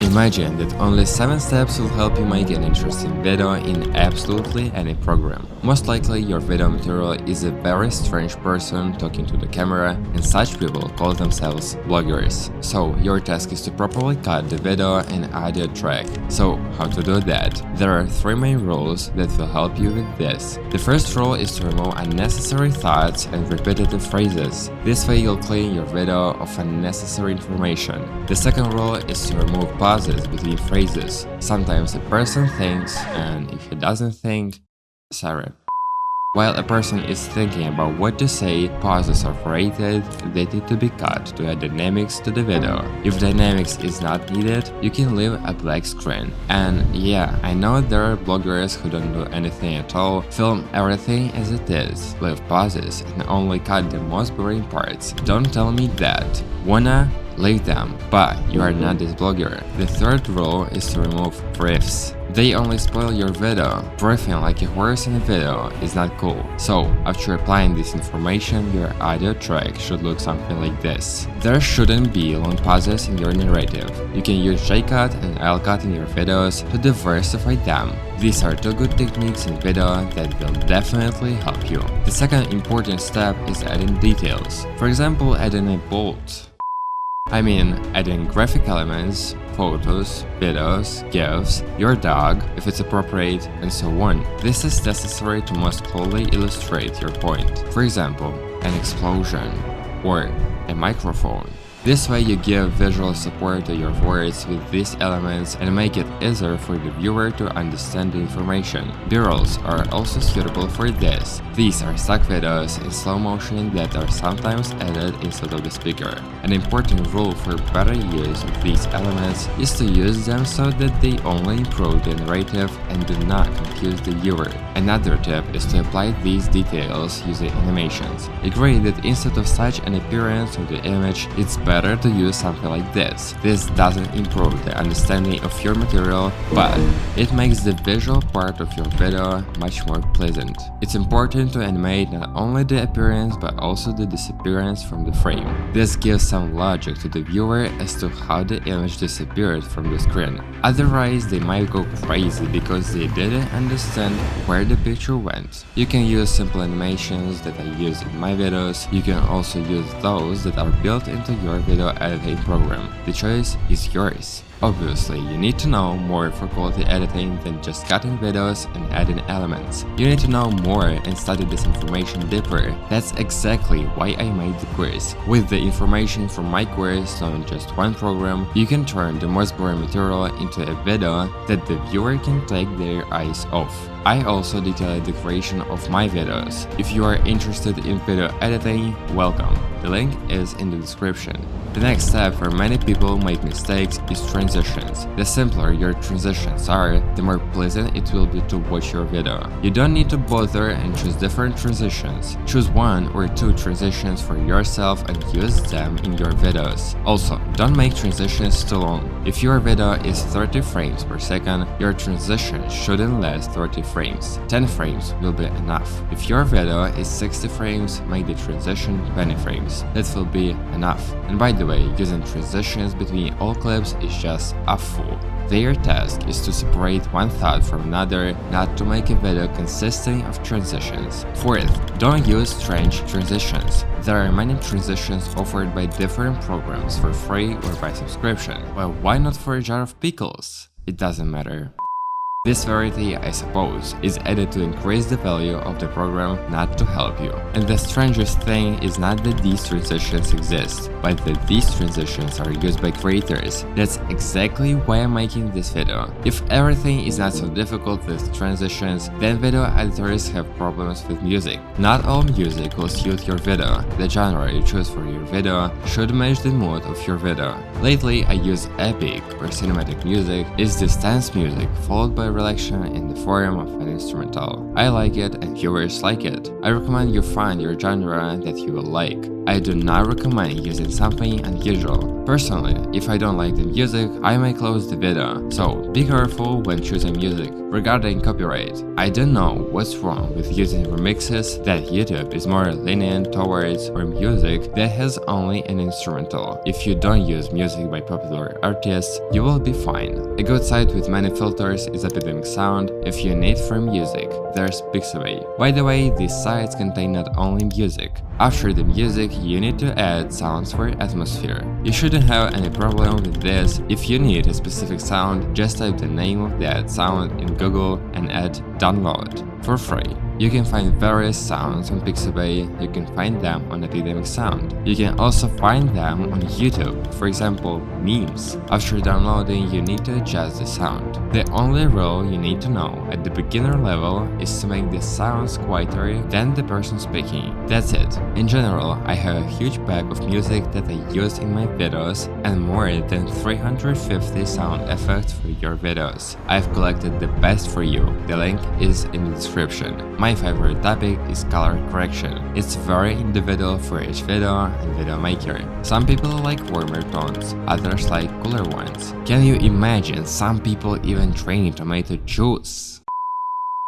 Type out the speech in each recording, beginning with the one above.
Imagine that only 7 steps will help you make an interesting video in absolutely any program. Most likely your video material is a very strange person talking to the camera, and such people call themselves bloggers. So your task is to properly cut the video and audio track. So how to do that? There are 3 main rules that will help you with this. The first rule is to remove unnecessary thoughts and repetitive phrases. This way you'll clean your video of unnecessary information. The second rule is to remove pauses between phrases. Sometimes a person thinks, and if he doesn't think, sorry. While a person is thinking about what to say, pauses are created, they need to be cut to add dynamics to the video. If dynamics is not needed, you can leave a black screen. And yeah, I know there are bloggers who don't do anything at all, film everything as it is, leave pauses, and only cut the most boring parts. Don't tell me that. Wanna? Leave them, but you are not this blogger. The third rule is to remove briefs. They only spoil your video. Briefing like a horse in a video is not cool. So, after applying this information, your audio track should look something like this. There shouldn't be long pauses in your narrative. You can use J-cut and L-cut in your videos to diversify them. These are 2 good techniques in video that will definitely help you. The second important step is adding details. For example, adding a bold. Adding graphic elements, photos, videos, GIFs, your dog, if it's appropriate, and so on. This is necessary to most clearly illustrate your point. For example, an explosion or a microphone. This way you give visual support to your words with these elements and make it easier for the viewer to understand the information. B-rolls are also suitable for this. These are stock videos in slow motion that are sometimes added instead of the speaker. An important rule for better use of these elements is to use them so that they only improve the narrative and do not confuse the viewer. Another tip is to apply these details using animations. Agree that instead of such an appearance of the image, it's better to use something like this. This doesn't improve the understanding of your material, but it makes the visual part of your video much more pleasant. It's important to animate not only the appearance but also the disappearance from the frame. This gives some logic to the viewer as to how the image disappeared from the screen. Otherwise, they might go crazy because they didn't understand where the picture went. You can use simple animations that I use in my videos. You can also use those that are built into your video editing program. The choice is yours. Obviously, you need to know more for quality editing than just cutting videos and adding elements. You need to know more and study this information deeper. That's exactly why I made the quiz. With the information from my quiz on just one program, you can turn the most boring material into a video that the viewer can take their eyes off. I also detailed the creation of my videos. If you are interested in video editing, welcome. The link is in the description. The next step where many people make mistakes is transitions. The simpler your transitions are, the more pleasant it will be to watch your video. You don't need to bother and choose different transitions. Choose 1 or 2 transitions for yourself and use them in your videos. Also, don't make transitions too long. If your video is 30 frames per second, your transition shouldn't last 30 frames. 10 frames will be enough. If your video is 60 frames, make the transition 20 frames. That will be enough. And by the way, using transitions between all clips is just a fool. Their task is to separate one thought from another, not to make a video consisting of transitions. Fourth, don't use strange transitions. There are many transitions offered by different programs for free or by subscription. Well, why not for a jar of pickles? It doesn't matter. This variety, I suppose, is added to increase the value of the program, not to help you. And the strangest thing is not that these transitions exist, but that these transitions are used by creators. That's exactly why I'm making this video. If everything is not so difficult with transitions, then video editors have problems with music. Not all music will suit your video. The genre you choose for your video should match the mood of your video. Lately, I use epic or cinematic music. It's this dance music followed by relaxation in the form of an instrumental. I like it and viewers like it. I recommend you find your genre that you will like. I do not recommend using something unusual. Personally, if I don't like the music, I may close the video, so be careful when choosing music. Regarding copyright, I don't know what's wrong with using remixes that YouTube is more lenient towards, or music that has only an instrumental. If you don't use music by popular artists, you will be fine. A good site with many filters is Epidemic Sound. If you need free music, there's Pixabay. By the way, these sites contain not only music. After the music, you need to add sounds for atmosphere. You shouldn't have any problem with this. If you need a specific sound, just type the name of that sound in Google and add download for free. You can find various sounds on Pixabay, you can find them on Epidemic Sound. You can also find them on YouTube, for example, memes. After downloading, you need to adjust the sound. The only rule you need to know at the beginner level is to make the sounds quieter than the person speaking. That's it. In general, I have a huge bag of music that I use in my videos and more than 350 sound effects for your videos. I've collected the best for you. The link is in the description. My favorite topic is color correction. It's very individual for each video and video maker. Some people like warmer tones, others like cooler ones. Can you imagine some people even draining tomato juice?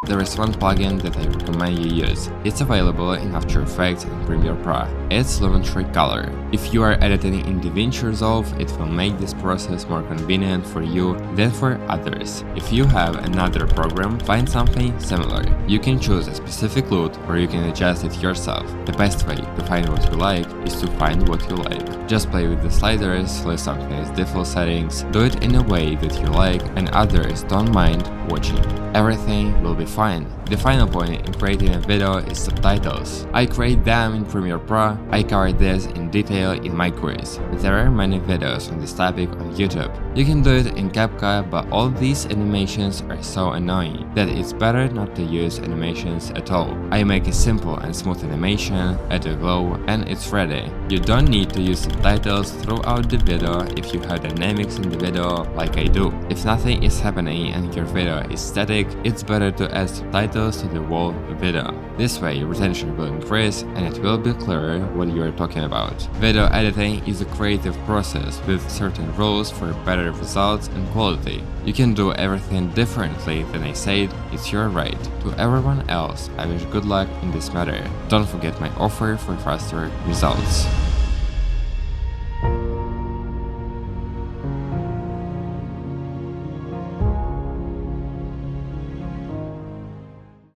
There is one plugin that I recommend you use. It's available in After Effects and Premiere Pro. It's Lumetri Color. If you are editing in DaVinci Resolve, it will make this process more convenient for you than for others. If you have another program, find something similar. You can choose a specific look or you can adjust it yourself. The best way to find what you like is to find what you like. Just play with the sliders, select something as default settings, do it in a way that you like and others don't mind watching. Everything will be fine. The final point in creating a video is subtitles. I create them in Premiere Pro. I covered this in detail in my quiz. There are many videos on this topic on YouTube. You can do it in CapCut, but all these animations are so annoying that it's better not to use animations at all. I make a simple and smooth animation, add a glow, and it's ready. You don't need to use subtitles throughout the video if you have dynamics in the video like I do. If nothing is happening and your video is static, it's better to add subtitles to the whole video. This way, retention will increase and it will be clearer what you are talking about. Video editing is a creative process with certain rules for better results and quality. You can do everything differently than I said, it's your right. To everyone else, I wish good luck in this matter. Don't forget my offer for faster results.